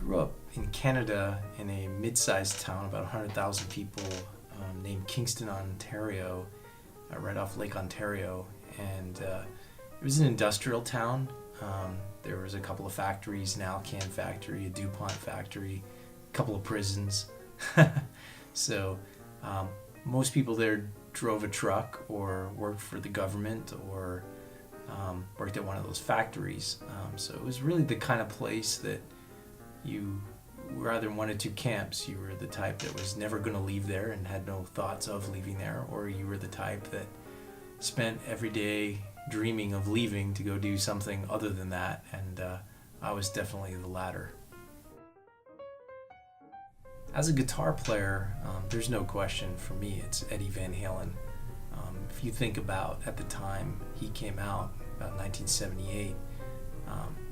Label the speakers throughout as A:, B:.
A: grew up in Canada in a mid-sized town, about 100,000 people, named Kingston, Ontario, right off Lake Ontario. And it was an industrial town. There was a couple of factories, an Alcan factory, a DuPont factory, a couple of prisons. So most people there drove a truck or worked for the government or worked at one of those factories. So it was really the kind of place that you were either in one of two camps. You were the type that was never going to leave there and had no thoughts of leaving there, or you were the type that spent every day dreaming of leaving to go do something other than that, and I was definitely the latter. As a guitar player, there's no question for me it's Eddie Van Halen. If you think about at the time he came out, about 1978,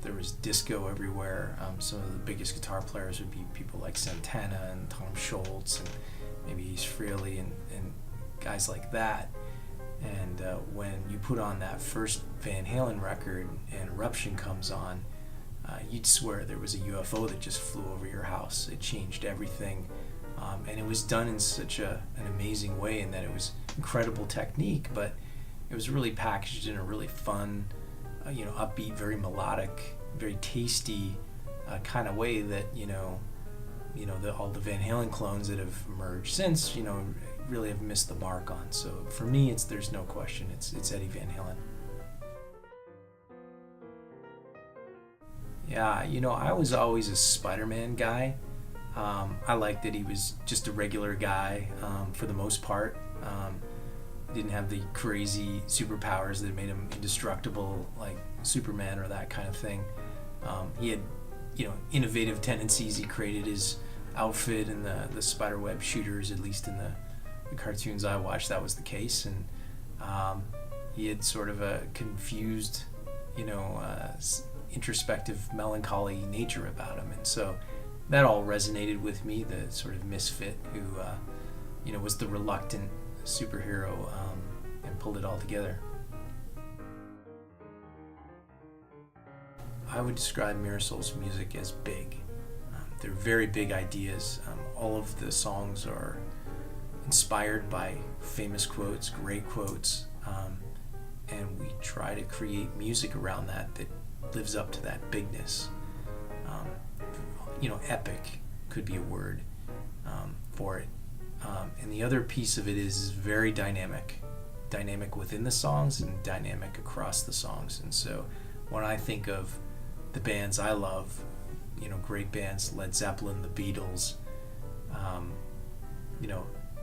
A: there was disco everywhere. Some of the biggest guitar players would be people like Santana and Tom Scholz and maybe Ace Frehley and guys like that. And when you put on that first Van Halen record and Eruption comes on, you'd swear there was a UFO that just flew over your house. It changed everything. And it was done in such an amazing way, in that it was incredible technique, but it was really packaged in a really fun, upbeat, very melodic, very tasty kind of way that, all the Van Halen clones that have emerged since, really have missed the mark on. So for me, there's no question, it's Eddie Van Halen. Yeah, I was always a Spider-Man guy. I liked that he was just a regular guy for the most part. Didn't have the crazy superpowers that made him indestructible like Superman or that kind of thing. He had, innovative tendencies. He created his outfit and the spiderweb shooters, at least in the cartoons I watched, that was the case. And he had sort of a confused, introspective, melancholy nature about him. And so that all resonated with me, the sort of misfit who, was the reluctant superhero and pulled it all together. I would describe Mirasol's music as big. They're very big ideas. All of the songs are inspired by famous quotes, great quotes, and we try to create music around that lives up to that bigness. Epic could be a word for it. And the other piece of it is very dynamic within the songs and dynamic across the songs. And so when I think of the bands I love, great bands, Led Zeppelin, the Beatles,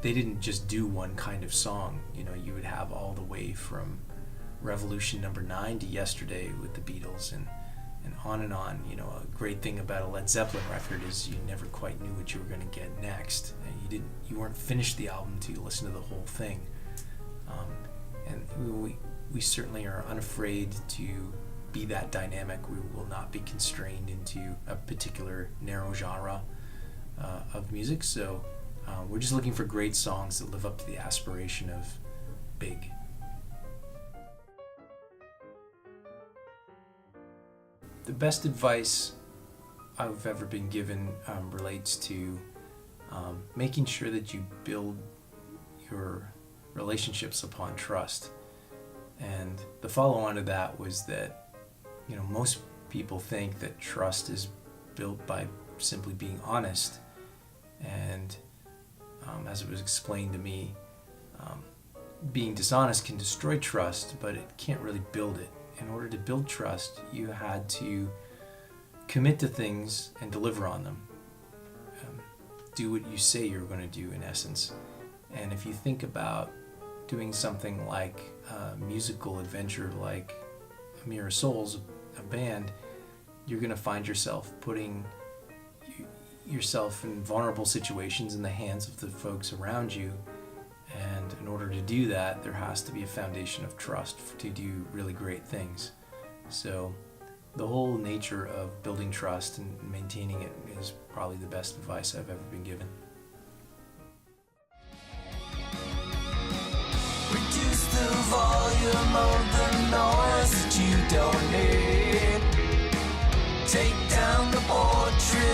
A: they didn't just do one kind of song. You would have all the way from Revolution Number 9 to Yesterday with the Beatles, and on and on. A great thing about a Led Zeppelin record is you never quite knew what you were going to get next. You weren't finished the album until you listened to the whole thing. And we certainly are unafraid to be that dynamic. We will not be constrained into a particular narrow genre of music. So we're just looking for great songs that live up to the aspiration of big. The best advice I've ever been given relates to making sure that you build your relationships upon trust. And the follow-on to that was that, most people think that trust is built by simply being honest. And as it was explained to me, being dishonest can destroy trust, but it can't really build it. In order to build trust, you had to commit to things and deliver on them. Do what you say you're going to do, in essence. And if you think about doing something like a musical adventure like Mirasol's, a band, you're going to find yourself putting yourself in vulnerable situations in the hands of the folks around you. And in order to do that, there has to be a foundation of trust to do really great things. So the whole nature of building trust and maintaining it is probably the best advice I've ever been given.
B: Reduce the volume of the noise that you don't need. Take down the portrait